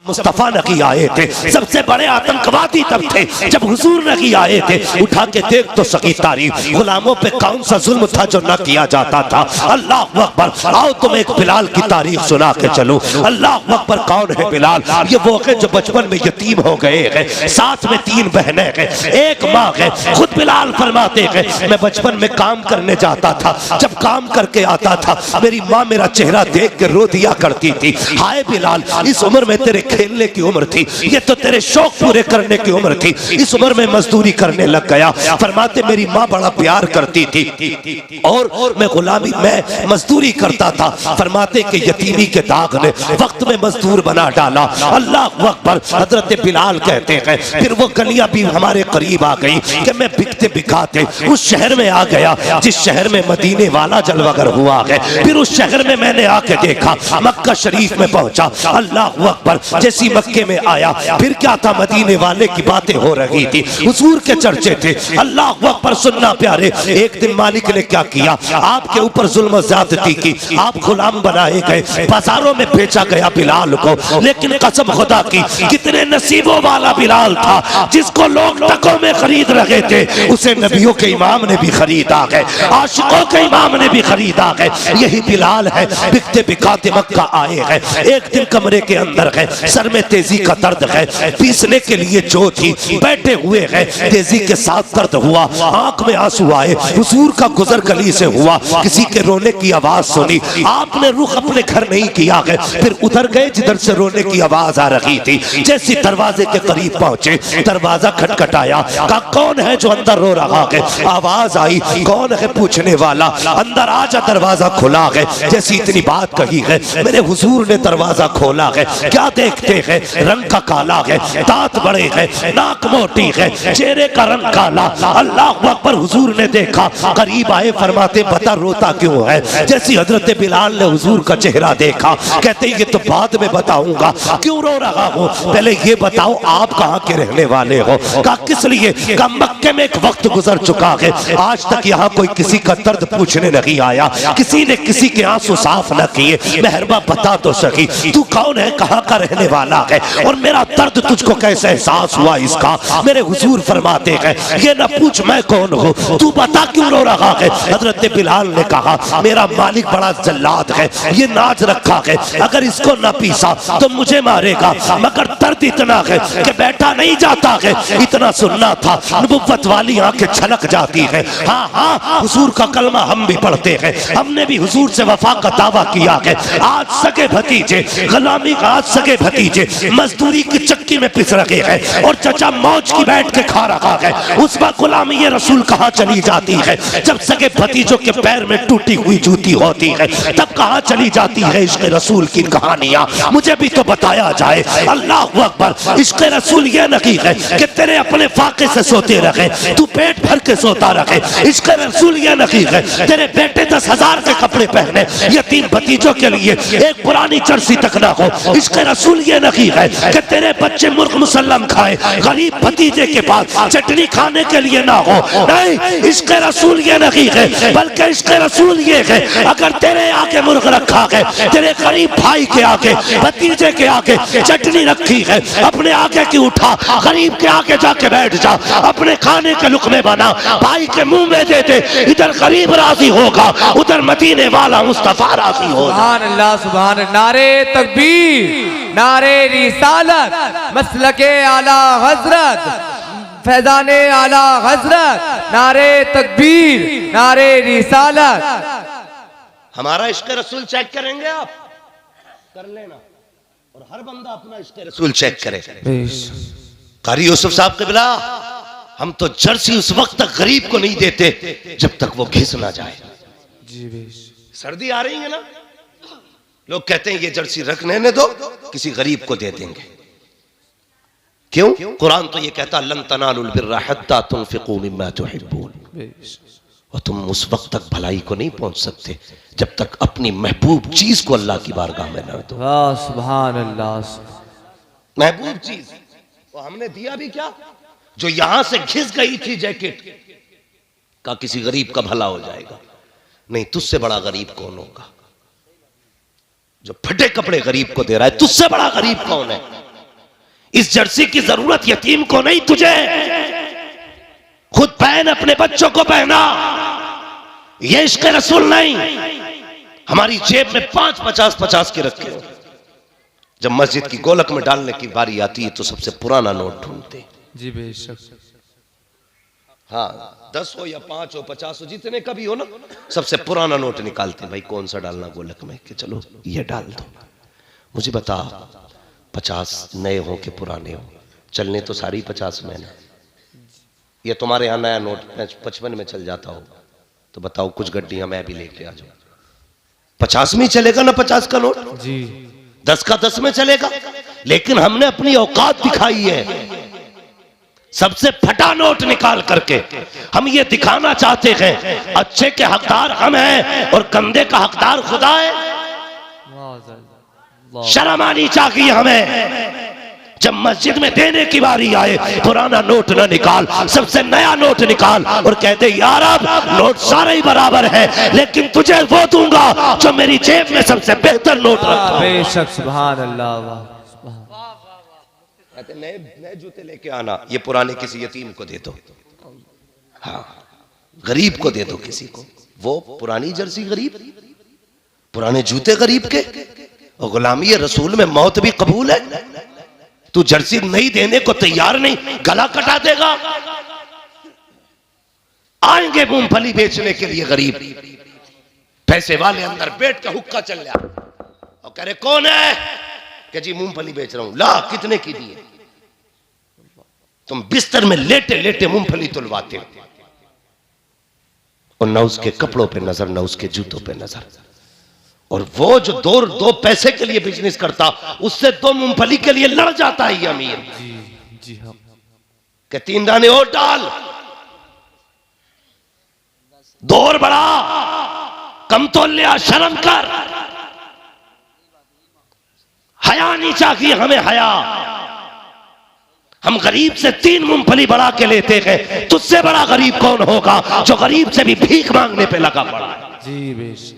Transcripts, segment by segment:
मुस्तफा नबी आए थे, सबसे बड़े आतंकवादी तब थे जब हुजूर नबी आए थे। उठा के देख तो सकी तारीफ, गुलामों पे कौन सा जुल्म था जो न किया जाता था। अल्लाह अकबर। आओ तुम एक बिलाल की तारीफ सुना के चलो। अल्लाह अकबर। कौन है बिलाल? ये वो है जो बचपन में यतीम हो गए हैं, साथ में 3 बहनें हैं, एक माँ है। खुद बिलाल फरमाते हैं मैं बचपन में काम करने जाता था, जब काम करके आता था मेरी माँ मेरा चेहरा देख के रो दिया करती थी, हाय बिलाल इस उम्र में तेरे खेलने की उम्र थी, ये तो तेरे शौक पूरे करने की उम्र थी, इस उम्र में मजदूरी करने लग गया। फरमाते मेरी माँ बड़ा प्यार करती थी और मैं गुलामी मैं मजदूरी करता था। फरमाते कि यतीमी के दाग ने वक्त में मजदूर बना डाला। अल्लाह अकबर। हजरत बिलाल कहते हैं फिर वो गलियां भी हमारे करीब आ गई कि मैं बिकते बिकाते उस शहर में आ गया जिस शहर में मदीने वाला जलवागर हुआ है। फिर उस शहर में मैंने आके देखा, मक्का शरीफ में पहुंचा। अल्लाह अकबर। जैसी मक्के में आया फिर क्या था, मदीने वाले की बातें हो रही थी, हुजूर के चर्चे थे। अल्लाह अकबर। सुनना प्यारे, एक दिन मालिक ने क्या किया, आपके ऊपर जुल्म ज्यादती की, आप गुलाम बनाए गए, बाजारों में बेचा गया बिलाल को। लेकिन कसम खुदा की कितने नसीबों वाला बिलाल था जिसको लोग टकों में खरीद रहे थे, उसे नबियों के इमाम ने भी खरीदा है, आशिकों के इमाम ने भी खरीदा है। यही बिलाल है, बिकते बिकाते मक्का आए हैं। एक दिन कमरे के अंदर है, सर में तेजी का दर्द है, पीसने के लिए जो थी बैठे हुए हैं, तेजी के साथ दर्द हुआ, आंख में आंसू आए। हुजूर का गुजर गली से हुआ, किसी के रोने की आवाज सुनी, आपने रुख अपने घर नहीं किया है, फिर उधर गए जिधर से रोने की आवाज आ रही थी। जैसे दरवाजे के करीब पहुंचे, दरवाजा खटखटाया, कहा कौन है जो अंदर रो रहा है? आवाज आई कौन है पूछने वाला, अंदर आजा, दरवाजा खुला है। जैसी इतनी बात कही है, मेरे हुजूर ने दरवाजा खोला है। क्या देखते हैं, रंग का काला है, दांत बड़े हैं, नाक मोटी है, चेहरे का रंग काला। अल्लाह अकबर। हुजूर ने देखा, करीब आए, फरमाते बता रोता क्यों है? जैसी हजरत बिलाल ने हुजूर का चेहरा देखा, कहते ये तो बाद में बताऊंगा, क्यों रो रहा हूँ, पहले ये बताओ आप कहाँ के रहने वाले हो? कहा किस लिए? कहा मक्के में एक वक्त गुजर चुका है, आज तक यहाँ कोई किसी का दर्द पूछने नहीं आया, किसी ने किसी के आंसू साफ न किए, मेहरबा बता तो सकी तू कौन है, कहाँ का रहने वाला है, और मेरा दर्द तुझको कैसे एहसास हुआ इसका? मेरे हुजूर फरमाते हैं ये न पूछ मैं कौन हूँ, तू बता क्यों रो रहा है? हजरत बिलाल ने कहा मेरा मालिक बड़ा जल्लाद है, ये नाज रखा है, अगर इसको न पीसा तो मुझे मारेगा, मगर दर्द इतना है कि बैठा नहीं जाता है। इतना सुनना था, नबुव्वत वाली आंखें छलक जाती है। हाँ हाँ, हुजूर का कलमा हम भी पढ़ते हैं, हमने भी हुजूर से वफा का दावा किया है। आज सगे भतीजे गुलामी का, आज सगे भतीजे मजदूरी की चक्की में पिस रखे हैं और चचा मौज की बैठ के खा रहा है। उस वक्त गुलामी ये रसूल कहाँ चली जाती है? जब सगे भतीजों के पैर में टूटी हुई जूती होती है तब कहाँ चली जाती है इश्क रसूल की कहानियां? मुझे भी तो बताया जाए। अल्लाह अकबर। इश्क रसूल ये नहीं है कि तेरे अपने फाके से सोते रहे, तू पेट भर के सोता रहे। इश्क रसूल ये नहीं है तेरे बेटे 10,000 के कपड़े पहने, यतीम भतीजों के लिए एक पुरानी जर्सी तक ना हो। इश्क रसूल ये नहीं है कि तेरे बच्चे मुर्ग मुसल्लम खाए, गरीब भतीजे के पास चटनी खाने के लिए ना हो। नहीं, इश्क रसूल ये नहीं है, बल्कि इश्क रसूल ये है अगर तेरे आगे मुर्ग रखा है, तेरे गरीब भाई के आगे, भतीजे के आगे चटनी रखी है, अपने आगे की उठा, गरीब के आगे जाके बैठ जा, अपने खाने के लुकमे बना, भाई के मुंह में दे दे, इधर गरीब राजी होगा, उधर मदीने वाला मुस्तफा राजी होगा। सुभान अल्लाह, सुभान। नारे तकबीर, नारे रिसालत, मसलके आला हजरत, फैजाने आला हजरत, नारे तकबीर, नारे रिसालत। हमारा इश्क रसूल चेक करेंगे आप? कर लेना, और हर बंदा अपना इश्क रसूल चेक करे। कारी यूसुफ साहब क़िबला, हम तो जर्सी उस वक्त तक गरीब को नहीं देते जब तक वो घिस ना जाए। सर्दी आ रही है ना, लोग कहते हैं ये जर्सी रखने ने दो, किसी गरीब को दे देंगे। क्यों? कुरान तो ये कहता लन तनालुल बिर्रा हत्ता तुनफिकू मिम्मा तुहिब्बून, और तुम उस वक्त तक भलाई को नहीं पहुंच सकते जब तक अपनी महबूब चीज को अल्लाह की बारगाह में न दो। सुभान अल्लाह। महबूब चीज वो हमने दिया भी क्या? जो यहां से घिस गई थी जैकेट का, किसी गरीब का भला हो जाएगा। नहीं, तुझसे बड़ा गरीब कौन होगा? जो फटे कपड़े गरीब को दे रहा है, तुझसे बड़ा गरीब कौन है? इस जर्सी की जरूरत यतीम को नहीं, तुझे खुद पहन, अपने बच्चों को पहना। ये इश्क़ रसूल नहीं। हमारी जेब में 5-50 के रखे हो, जब मस्जिद की गोलक में डालने की बारी आती है तो सबसे पुराना नोट ढूंढते। जी बेशक। हाँ, 10 हो या 5 हो 50 हो, जितने का भी हो ना, सबसे पुराना नोट निकालते। भाई कौन सा डालना गोलक में, कि चलो ये डाल दो। मुझे बता, 50 नए हो कि पुराने हो, चलने तो सारी 50 में ना। ये तुम्हारे यहाँ नया नोट 55 में चल जाता हो तो बताओ, कुछ गड्डियां मैं भी लेके आ जाऊं। 50 में चलेगा ना 50 का नोट जी, 10 का 10 में चलेगा। लेकिन हमने अपनी औकात दिखाई है, सबसे फटा नोट निकाल करके हम ये दिखाना चाहते हैं अच्छे के हकदार हम हैं और गंदे का हकदार खुदा है। शर्म आनी चाहिए हमें। जब मस्जिद में देने की बारी आए, पुराना नोट ना निकाल, सबसे नया नोट निकाल और कहते यार अब नोट सारे ही बराबर है, लेकिन तुझे वो दूंगा जो मेरी जेब में सबसे बेहतर नोट रखा। बेशक, सुभान अल्लाह। कहते नए जूते लेके आना, ये पुराने किसी यतीम को दे दो, हाँ गरीब को दे दो किसी को। वो पुरानी जर्सी गरीब, पुराने जूते गरीब के। और गुलामी रसूल में मौत भी कबूल है। तू जर्सी नहीं देने को तैयार नहीं, गला कटा देगा। आएंगे मूंगफली बेचने के लिए गरीब, पैसे वाले अंदर बैठ के हुक्का चल रहा और कह रहे कौन है, कि जी मूंगफली बेच रहा हूं। ला कितने की दी है? तुम बिस्तर में लेटे लेटे मूंगफली तुलवाते हो और न उसके कपड़ों पे नजर, न उसके जूतों पे नजर। और वो जो दो पैसे के लिए बिजनेस करता, उससे 2 मूंगफली के लिए लड़ जाता है ये अमीर। जी हाँ। कि 3 दाने और डाल, 2 और बढ़ा, कम तो लिया, शर्म कर। हया नहीं चाहिए हमें, हया। हम गरीब से 3 मूंगफली बढ़ा के लेते हैं, तुझसे बड़ा गरीब कौन होगा जो गरीब से भी भीख मांगने पे लगा पड़ा है। जी बेशक।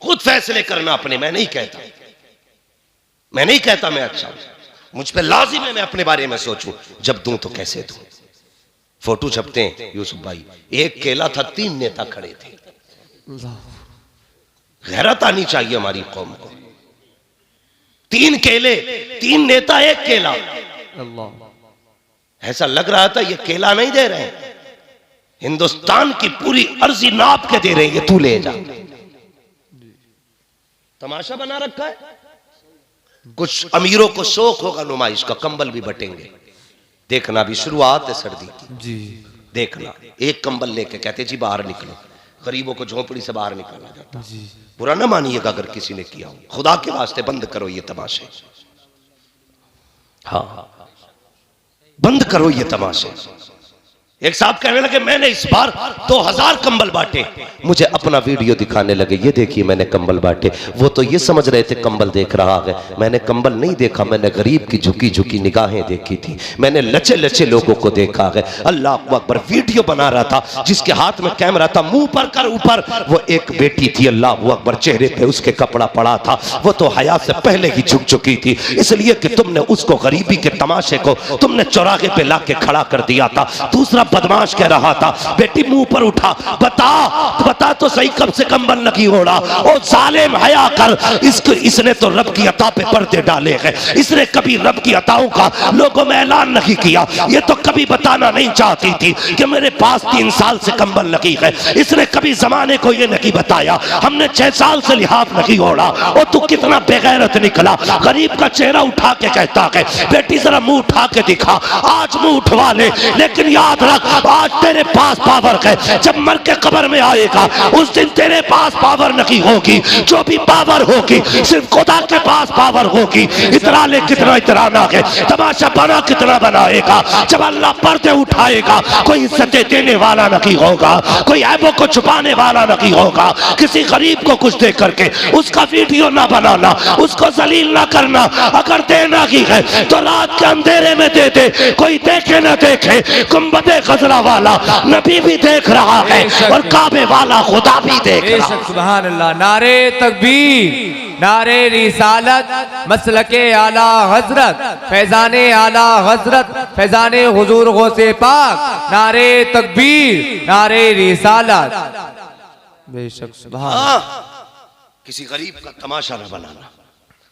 खुद फैसले करना अपने। मैं नहीं कहता मैं अच्छा हूं, मुझ पे लाजिम है मैं अपने बारे में सोचूं। जब दूं तो कैसे दूं। फोटो छपते हैं यूसुफ भाई, एक केला था, 3 नेता खड़े थे। गैरत आनी चाहिए हमारी कौम को। 3 केले, 3 नेता, 1 केला। ऐसा लग रहा था ये केला नहीं दे रहे हैं, हिंदुस्तान की पूरी अर्जी नाप के दे रहे हैं, ये तू ले जा। तमाशा बना रखा है। कुछ अमीरों को शौक होगा नुमाइश का, कंबल भी बटेंगे। देखना भी शुरुआत है सर्दी की जी। देखना, एक कंबल लेके कहते जी बाहर निकलो, गरीबों को झोंपड़ी से बाहर निकाला जाता। जी। बुरा ना मानिएगा अगर किसी ने किया हो, खुदा के वास्ते बंद करो ये तमाशे। हाँ बंद करो ये तमाशे। एक साहब कहने लगे मैंने इस बार 2000 कंबल बांटे। मुझे अपना वीडियो दिखाने लगे, ये देखिए मैंने कंबल बांटे। वो तो ये समझ रहे थे कंबल देख रहा है, मैंने कंबल नहीं देखा, मैंने गरीब की झुकी झुकी निगाहें देखी थी, मैंने लचे लचे लोगों को देखा है। अल्लाह अकबर। वीडियो बना रहा था, जिसके हाथ में कैमरा था, मुंह पर कर ऊपर वो एक बेटी थी। अल्लाह अकबर। चेहरे पे उसके कपड़ा पड़ा था, वो तो हया से पहले ही झुक चुकी थी, इसलिए कि तुमने उसको गरीबी के तमाशे को तुमने चौराहे पे लाके खड़ा कर दिया था। दूसरा बदमाश कह रहा था बेटी मुंह पर उठा, बता तो सही कब से कंबल लगी ओढ़ा। ओ जालिम हया कर, इसने तो रब की अता पे पर्दे डाले हैं, इसने कभी रब की अताओं का लोगों में ऐलान नहीं किया। ये तो कभी बताना नहीं चाहती थी कि मेरे पास 3 साल से कंबल लगी है, इसने कभी जमाने को ये नहीं बताया। हमने 6 साल से लिहाफ नहीं ओढ़ा। और तू कितना बेगैरत निकला। गरीब का चेहरा उठा के कहता है बेटी जरा मुंह उठा के दिखा। आज मुंह उठवा ले, लेकिन याद रख आज तेरे पास पावर है, जब मर के कब्र में आएगा उस दिन तेरे पास पावर नहीं होगी। जो भी पावर होगी सिर्फ खुदा के पास पावर होगी। इतरा ले कितना इतराना है, तमाशा बना कितना बनाएगा। जब अल्लाह पर्दे उठाएगा कोई इज्जतें देने वाला नहीं होगा, कोई ऐबों को छुपाने वाला नहीं होगा। किसी गरीब को कुछ दे करके उसका वीडियो ना बनाना, उसको जलील ना करना। अगर देना ही है तो रात के अंधेरे में दे दे, कोई देखे ना देखे। गुंबदे गजरा वाला नबी भी देख रहा है और काबे वाला खुदा भी देख रहा है। सुभान अल्लाह। नारे तकबीर, नारे रिसालत, मसलके आला हजरत, फैजाने आला हजरत, फैजाने हुजूर गौसे पाक, नारे तकबीर, नारे रिसालत। बेशक सुभान। किसी गरीब का तमाशा न बनाना।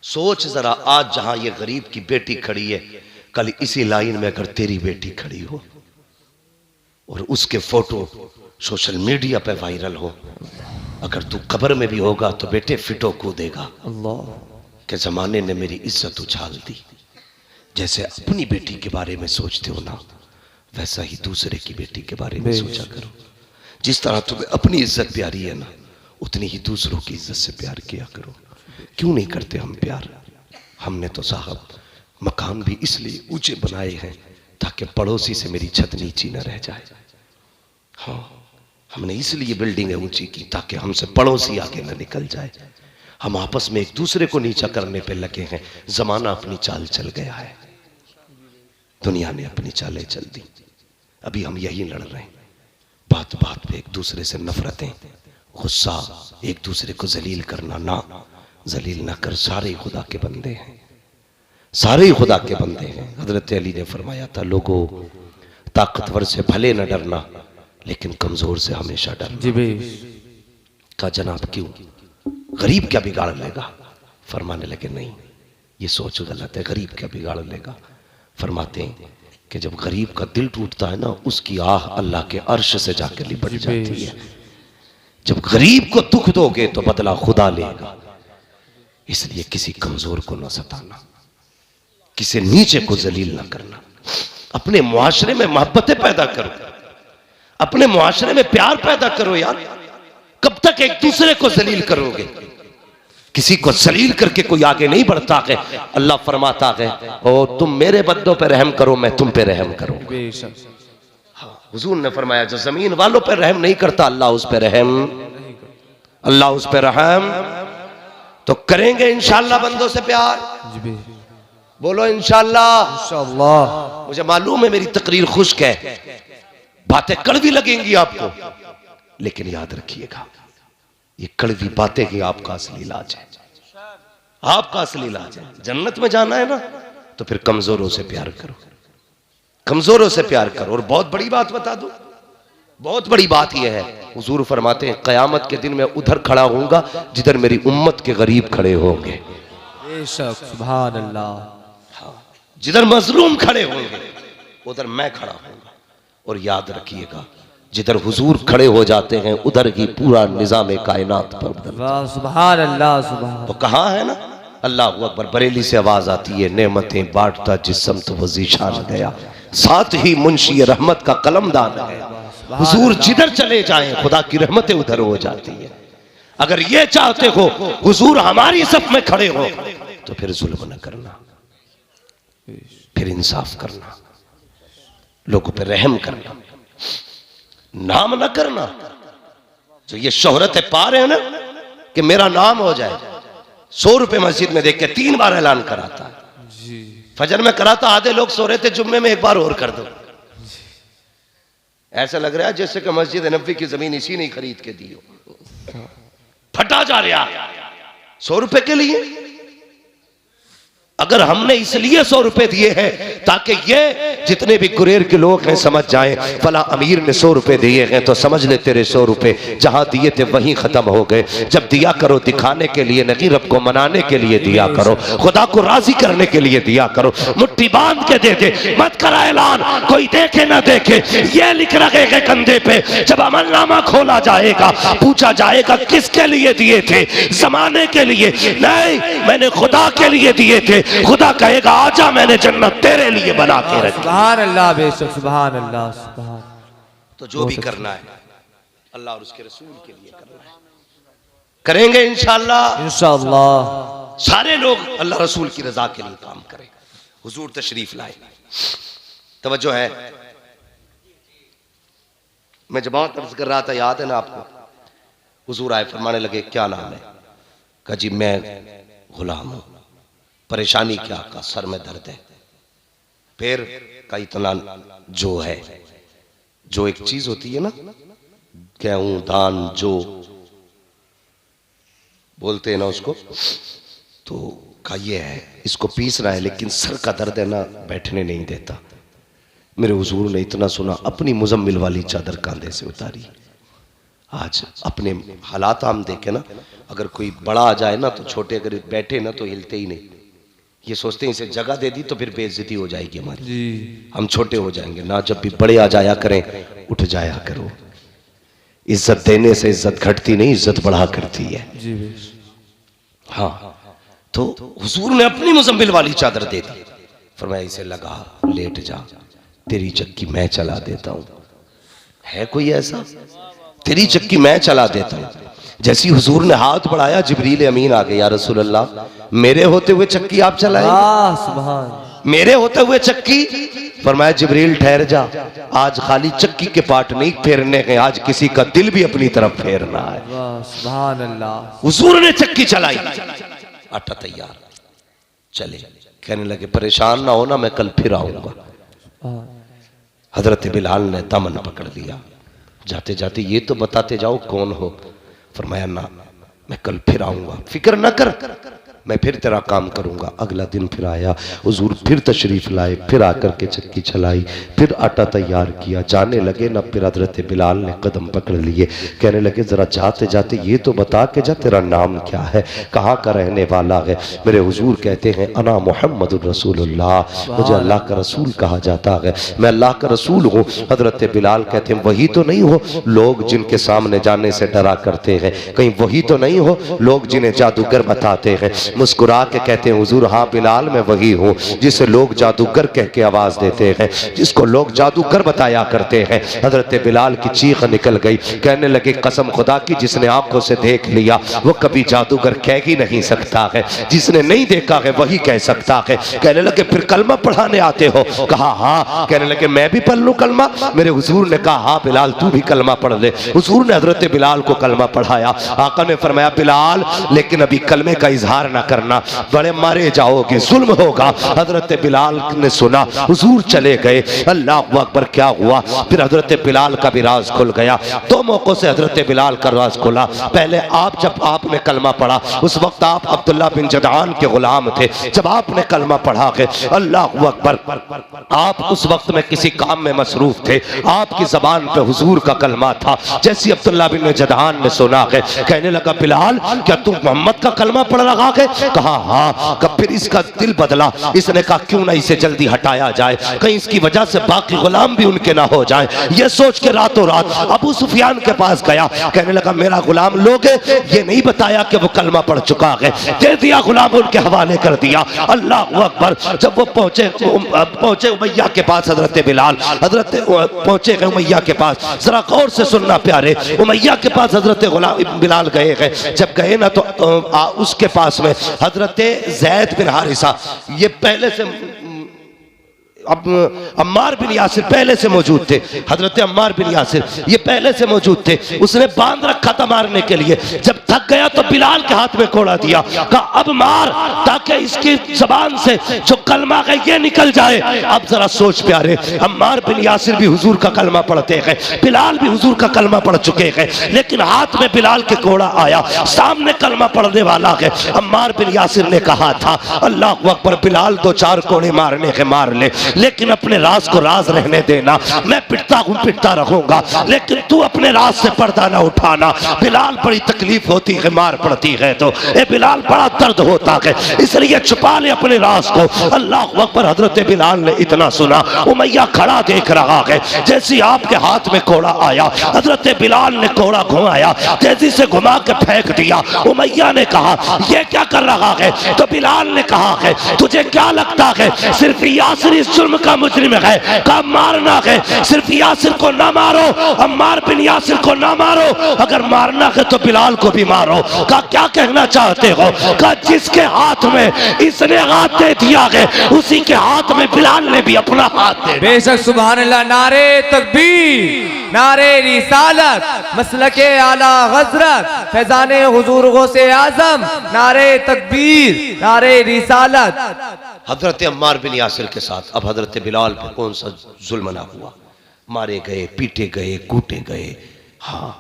सोच जरा, आज जहां ये गरीब की बेटी खड़ी है, कल इसी लाइन में अगर तेरी बेटी खड़ी हो और उसके फोटो सोशल मीडिया पे वायरल हो, अगर तू कब्र में भी होगा तो बेटे फिटो कूदेगा अल्लाह के जमाने ने मेरी इज्जत उछाल दी। जैसे अपनी बेटी के बारे में सोचते हो ना, वैसा ही दूसरे की बेटी के बारे में सोचा करो। जिस तरह तुम्हें अपनी इज्जत प्यारी है ना, उतनी ही दूसरों की इज्जत से प्यार किया करो। क्यों नहीं करते हम प्यार? हमने तो साहब मकान भी इसलिए ऊंचे बनाए हैं ताकि पड़ोसी से मेरी छत नीची न रह जाए। हाँ, हमने इसलिए बिल्डिंगें ऊंची की ताकि हमसे पड़ोसी आगे न निकल जाए। हम आपस में एक दूसरे को नीचा करने पे लगे हैं। जमाना अपनी चाल चल गया है, दुनिया ने अपनी चालें चल दी। अभी हम यही लड़ रहे हैं, बात बात पे एक दूसरे से नफरतें, गुस्सा, एक दूसरे को जलील करना। ना, जलील ना कर, सारे खुदा के बंदे हैं, सारे ही खुदा के बंदे हैं। हजरत अली ने फरमाया था, लोगों ताकतवर से भले न डरना, लेकिन कमजोर से हमेशा डरना। जी बे। कहा जनाब क्यों, गरीब क्या बिगाड़ लेगा? फरमाने लगे नहीं, ये सोच गलत है। गरीब क्या बिगाड़ लेगा? फरमाते हैं कि जब गरीब का दिल टूटता है ना, उसकी आह अल्लाह के अर्श से जाकर लिपट जाती है। जब गरीब को दुख दोगे तो बदला खुदा लेगा। इसलिए किसी कमजोर को न सताना, किसी नीचे को जलील न करना। अपने मुआशरे में मोहब्बतें पैदा करो, अपने मुआशरे में प्यार पैदा करो। यार कब तक एक दूसरे को जलील करोगे? किसी को जलील करके कोई आगे नहीं बढ़ता है। अल्लाह फरमाता है, ओ तुम मेरे बंदों पे रहम करो, मैं तुम पे रहम करूं। हुजूर ने फरमाया, जो जमीन वालों पे रहम नहीं करता, अल्लाह उस पे रहम, अल्लाह उस पे रहम तो करेंगे इंशाअल्लाह बंदों से प्यार। बोलो इंशाअल्लाह। इंशाअल्लाह। मुझे मालूम है मेरी तकरीर खुश्क है, बातें कड़वी लगेंगी आपको, लेकिन याद रखिएगा ये कड़वी बातें ही आपका असली इलाज है, आपका असली इलाज है। जन्नत में जाना है ना, तो फिर कमजोरों से प्यार करो, कमजोरों से प्यार करो। और बहुत बड़ी बात बता दूं, बहुत बड़ी बात यह है, हुजूर फरमाते हैं क़यामत के दिन मैं उधर खड़ा होऊंगा जिधर मेरी उम्मत के गरीब खड़े होंगे। बेशक सुभान अल्लाह। जिधर मजलूम खड़े होंगे उधर मैं खड़ा होऊंगा। और याद रखिएगा, जिधर हुजूर खड़े हो जाते हैं उधर ही पूरा निजाम कायनात पर बदलता है। सुभान अल्लाह। सुभान। तो कहा है ना, अल्लाह अकबर, बरेली से आवाज आती है, नेमतें बांटता जिस्म तो वजीशान गया, साथ ही मुंशी रहमत का कलमदान गया। हुजूर जिधर चले जाएं खुदा की रहमतें उधर हो जाती है। अगर ये चाहते हो हुजूर हमारी सफ में खड़े हो, तो फिर जुल्म न करना, फिर इंसाफ करना, लोगों पे रहम करना, नाम न करना। जो ये शोहरत पा रहे हैं ना कि मेरा नाम हो जाए, 100 रुपए मस्जिद में देख के 3 बार ऐलान कराता है। फजर में कराता, आधे लोग सो रहे थे, जुम्मे में 1 बार और कर दो। ऐसा लग रहा है जैसे कि मस्जिद नबी की जमीन इसी ने खरीद के दी हो। फटा जा रहा 100 रुपए के लिए। अगर हमने इसलिए 100 रुपए दिए हैं ताकि ये जितने भी गुरेर के लोग हैं समझ जाएं, फला अमीर ने 100 रुपए दिए हैं तो समझ ले तेरे 100 रुपए जहां दिए थे वहीं खत्म हो गए। जब दिया करो दिखाने के लिए नहीं, रब को मनाने के लिए दिया करो, खुदा को राजी करने के लिए दिया करो। मुट्ठी बांध के दे दे, मत करा ऐलान, कोई देखे ना देखे। ये लिख रखे के कंधे पे, जब अमलनामा खोला जाएगा पूछा जाएगा किसके लिए दिए थे? जमाने के लिए नहीं, मैंने खुदा के लिए दिए थे। खुदा कहेगा आजा मैंने जन्नत तेरे लिए बना के रखी। सुभान अल्लाह। बेशक सुभान अल्लाह। सुभान। तो जो भी करना है अल्लाह और उसके रसूल के लिए करना है, करेंगे इंशाअल्लाह। इंशाअल्लाह सारे लोग अल्लाह रसूल की रजा के लिए काम करें। हुजूर तशरीफ लाए, तवज्जो है। मैं जब अर्ज कर रहा था, याद है ना आपको, हुजूर आए, फरमाने लगे क्या नाम है? कहा जी मैं गुलाम हूं। परेशानी क्या? का सर में दर्द है। फिर का इतना जो है जो एक चीज होती है ना, गेहूं धान जो बोलते हैं ना उसको, तो का ये है, इसको पीसना है लेकिन सर का दर्द है ना, बैठने नहीं देता। मेरे हुजूर ने इतना सुना, अपनी मुजम्मिल वाली चादर कांधे से उतारी। आज अपने हालात हम देखे ना, अगर कोई बड़ा आ जाए ना तो छोटे अगर बैठे ना तो हिलते ही नहीं। ये सोचते हैं इसे जगह दे दी तो फिर बेइज्जती हो जाएगी हमारी जी। हम छोटे हो जाएंगे ना, जब भी बड़े आ जाया करें उठ जाया करो। इज्जत देने से इज्जत घटती नहीं, इज्जत बढ़ा करती है जी। हाँ, तो हुजूर ने अपनी मुजम्मिल वाली चादर दे दी, फरमाया इसे लगा, लेट जा, तेरी चक्की मैं चला देता हूं। है कोई ऐसा? तेरी चक्की मैं चला देता हूं। जैसी हुजूर ने हाथ बढ़ाया, जिब्रील अमीन आ गए, या रसूल अल्लाह, मेरे होते हुए चक्की आप चलाएंगे? सुभान। मेरे होते हुए चक्की? फरमाया जिब्रील ठहर जा, आज खाली चक्की के पार्ट नहीं फेरने गए, आज किसी का दिल भी अपनी तरफ फेरना है। सुभान अल्लाह। हुजूर ने चक्की चलाई, आटा तैयार, चले। कहने लगे परेशान ना होना, मैं कल फिर आऊंगा। हजरत बिलाल ने दामन पकड़ लिया, जाते जाते ये तो बताते जाओ कौन हो। फरमाया ना, मैं कल फिर आऊंगा, फिक्र न कर, मैं फिर तेरा काम करूंगा। अगला दिन फिर आया, हुजूर फिर तशरीफ लाए, फिर आकर के चक्की चलाई, फिर आटा तैयार किया, जाने लगे ना, फिर हजरत बिलाल ने कदम पकड़ लिए, कहने लगे जरा जाते जाते ये तो बता के जा, तेरा नाम क्या है, कहाँ का रहने वाला है। मेरे हुजूर कहते हैं अना मुहम्मदुर रसूलुल्लाह, मुझे अल्लाह का रसूल कहा जाता है, मैं अल्लाह का रसूल हूँ। हजरत बिलाल कहते हैं वही तो नहीं हो लोग जिनके सामने जाने से डरा करते हैं, कहीं वही तो नहीं हो लोग जिन्हें जादूगर बताते हैं। मुस्कुरा के कहते हैं हुजूर हाँ बिलाल मैं वही हूँ जिसे लोग जादूगर कह के आवाज देते हैं, जिसको लोग जादूगर बताया करते हैं। हजरत बिलाल की चीख निकल गई, कहने लगे कसम खुदा की जिसने आंखों से देख लिया वो कभी जादूगर कह ही नहीं सकता है, जिसने नहीं देखा है वही कह सकता है। कहने लगे फिर कलमा पढ़ाने आते हो? कहा हाँ। कहने लगे मैं भी पढ़ लूं कलमा? मेरे हुजूर ने कहा हाँ बिलाल तू भी कलमा पढ़ ले। हुजूर ने हजरत बिलाल को कलमा पढ़ाया। आका ने फरमाया बिलाल लेकिन अभी कलमे का इजहार ना करना, बड़े मारे जाओगे, जुल्म होगा। हजरत बिलाल ने सुना, हुजूर चले गए। अल्लाह अकबर, क्या हुआ? फिर हजरत बिलाल का भी राज खुल गया। दो मौकों से हजरत बिलाल का राज खुला। पहले आप जब आपने कलमा पढ़ा उस वक्त आप अब्दुल्ला बिन जदआन के गुलाम थे, जब आपने कलमा पढ़ा के अल्लाह अकबर, आप उस वक्त में किसी काम में मसरूफ थे, आपकी जबान पे हुजूर का कलमा था। जैसे अब्दुल्ला बिन जदआन ने सुना के कहने लगा बिलाल क्या तू मोहम्मद का कलमा पढ़ रहा है? कहा हाँ। कब फिर इसका दिल बदला, इसने कहा क्यों ना इसे जल्दी हटाया जाए, कहीं इसकी वजह से बाकी गुलाम भी उनके ना हो जाए। ये सोच के रातों रात अबू सुफियान के पास गया, कहने लगा मेरा गुलाम लोगे? ये नहीं बताया कि वो कलमा पढ़ चुका है, दे दिया गुलाम उनके हवाले कर दिया। अल्लाह अकबर। जब वो पहुंचे उमैया के पास हजरत बिलाल, हजरत पहुंचे गए उमैया के पास, जरा गौर से सुनना प्यारे, उमैया के पास हजरत बिलाल गए हैं। जब गए ना तो उसके पास में हजरत ज़ैद बिन हारिसा, ये पहले से अब अम्मार बिन यासिर पहले से मौजूद थे। हजरत अम्मार बिन यासिर ये पहले से मौजूद थे। उसने बांध रखा था मारने के लिए। जब थक गया तो बिलाल के हाथ में कोड़ा दिया, कहा अब मार ताकि इसकी जबान से जो कलमा है ये निकल जाए। अब जरा सोच प्यारे, अम्मार बिन यासिर भी हुजूर का कलमा पढ़ते हैं, बिलाल भी हुजूर का कलमा पढ़ चुके हैं, लेकिन हाथ में बिलाल के कोड़ा आया, सामने कलमा पढ़ने वाला है। अम्मार बिन यासिर ने कहा था अल्लाह अकबर, बिलाल दो चार कोड़े मारने के मार ले, लेकिन अपने राज को राज रहने देना। मैं पिटता हूं पिटता रहूंगा, लेकिन तू अपने राज से पर्दा ना उठाना। बिलाल बड़ी तकलीफ होती है मार पड़ती है तो, ए बिलाल बड़ा दर्द होता है, इसलिए छुपा ले अपने राज को। अल्लाह अकबर। हजरत बिलाल ने इतना सुना, उमैया खड़ा देख रहा है। जैसे आपके हाथ में कोड़ा आया, हजरत बिलाल ने कोड़ा घुमाया, तेजी से घुमा के फेंक दिया। उमैया ने कहा ये क्या कर रहा है? तो बिलाल ने कहा है तुझे क्या लगता है सिर्फ यासिर इस जुल्म का मुजरिम है, का मारना है, सिर्फ यासिर को ना मारो, अम्मार बिन यासिर को ना मारो, अगर मारना है तो बिलाल को भी मारो। का क्या कहना चाहते हो? का जिसके हाथ में इसने हाथ दे दिया है उसी के हाथ में बिलाल ने भी अपना हाथ दे। बेशक सुभान अल्लाह। नारे तकबीर, नारे रिसालत, मसलके आला हजरत, फैजाने हुजूर गौसे आजम, नारे तकबीर, नारे रिसालत। हजरत अम्मार बिन यासिर के साथ अब हजरत बिलाल पे कौन सा जुल्म ना हुआ। मारे गए, पीटे गए, कूटे गए। हाँ,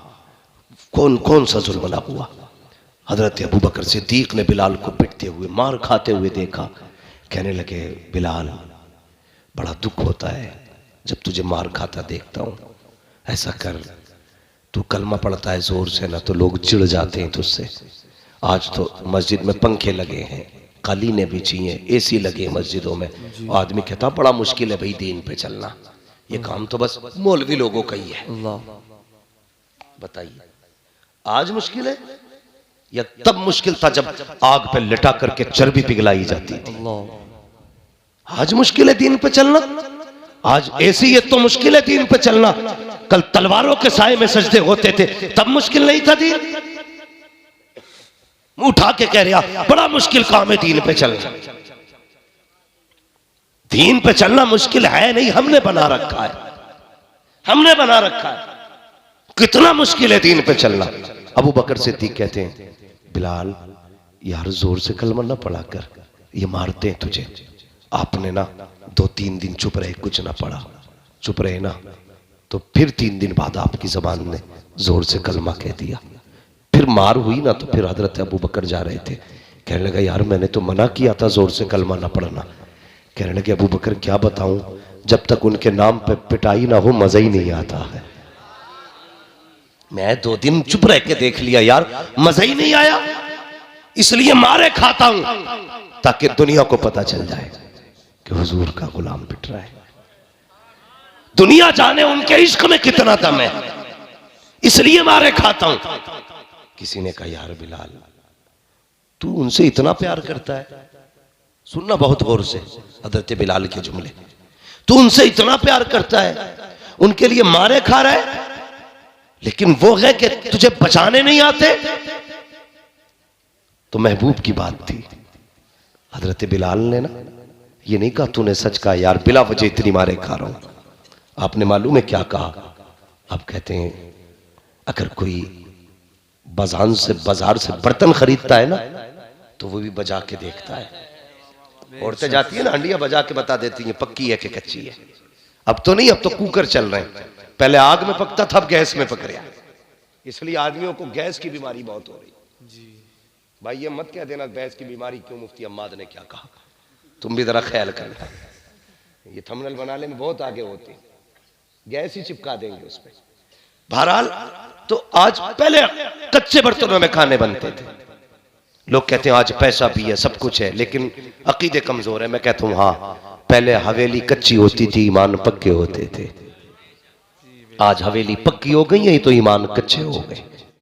कौन कौन सा जुल्म ना हुआ। हजरत अबू बकर सिद्दीक ने बिलाल को पिटते हुए, मार खाते हुए देखा। कहने लगे, बिलाल बड़ा दुख होता है जब तुझे मार खाता देखता हूं। ऐसा कर, तू कलमा पढ़ता है जोर से ना, तो लोग चिढ़ जाते हैं तुझसे। आज तो मस्जिद में पंखे लगे हैं, कालीने बिछी हैं, एसी लगे हैं मस्जिदों में। आदमी कहता बड़ा मुश्किल है भाई दीन पे चलना, ये काम तो बस मौलवी लोगों का ही है। बताइए, आज मुश्किल है या तब मुश्किल था जब आग पे लिटा करके चर्बी पिघलाई जाती थी? आज मुश्किल है दीन पे चलना। आज एसी है तो मुश्किल है दीन पे चलना। कल तलवारों के साए में सजदे होते थे, तब मुश्किल नहीं था दीन। उठा के कह रहा बड़ा मुश्किल काम है दीन पे चलना। दीन पे चलना मुश्किल है नहीं, हमने बना रखा है, हमने बना रखा है। कितना मुश्किल है दीन पे चलना। अबू बकर सिद्दीक कहते हैं, बिलाल यार जोर से कलमा ना पढ़ा कर, ये मारते हैं तुझे। आपने ना 2-3 दिन चुप रहे, कुछ ना पढ़ा, चुप रहे ना, तो फिर 3 दिन बाद आपकी जबान ने जोर से कलमा कह दिया। फिर मार हुई ना, तो फिर हजरत अबू बकर जा रहे थे। कहने लगा, यार मैंने तो मना किया था जोर से कलमा ना पढ़ना। कहने लगे, अबू बकर क्या बताऊं, जब तक उनके नाम पे पिटाई ना हो मजा ही नहीं आता है। मैं 2 दिन चुप रह के देख लिया यार, मजा ही नहीं आया, इसलिए मारे खाता हूं ताकि दुनिया को पता चल जाए कि हुजूर का गुलाम पिट रहा है। दुनिया जाने उनके इश्क में कितना दम है, इसलिए मारे खाता हूं। किसी ने कहा, यार बिलाल तू उनसे इतना प्यार करता है, सुनना बहुत गौर से हजरत बिलाल के जुमले, तू उनसे इतना प्यार करता है, उनके लिए मारे खा रहा है, लेकिन वो है कि तुझे बचाने नहीं आते। तो महबूब की बात थी। हजरत बिलाल ने ना ये नहीं कहा तूने सच कहा यार, बिला वजह इतनी मारे खा रहा हूं। आपने मालूम है क्या कहा? आप कहते हैं, अगर कोई बाजार से बर्तन खरीदता है ना, तो वो भी बजा के देखता है। औरतें जाती है ना, हंडिया बजा के बता देती हैं पक्की है कि कच्ची है। अब तो नहीं, अब तो कुकर चल रहे हैं। पहले आग में पकता था, अब गैस में पक रहा। इसलिए आदमियों को गैस की बीमारी बहुत हो रही जी। भाई ये मत कह देना गैस की बीमारी क्यों, मुफ्ती अम्माद ने क्या कहा, तुम भी जरा ख्याल करना। ये थंबनेल बनाने में बहुत आगे होते हैं, गैस ही चिपका देंगे उस पर। बहरहाल, तो आज पहले कच्चे बर्तनों में खाने बनते थे। लोग कहते हैं आज पैसा भी है, सब कुछ है, लेकिन अकीदे कमजोर है। मैं कहता हूं हाँ, पहले हवेली कच्ची होती थी, ईमान पक्के होते थे। आज हवेली पक्की हो गई है तो ईमान कच्चे हो गए।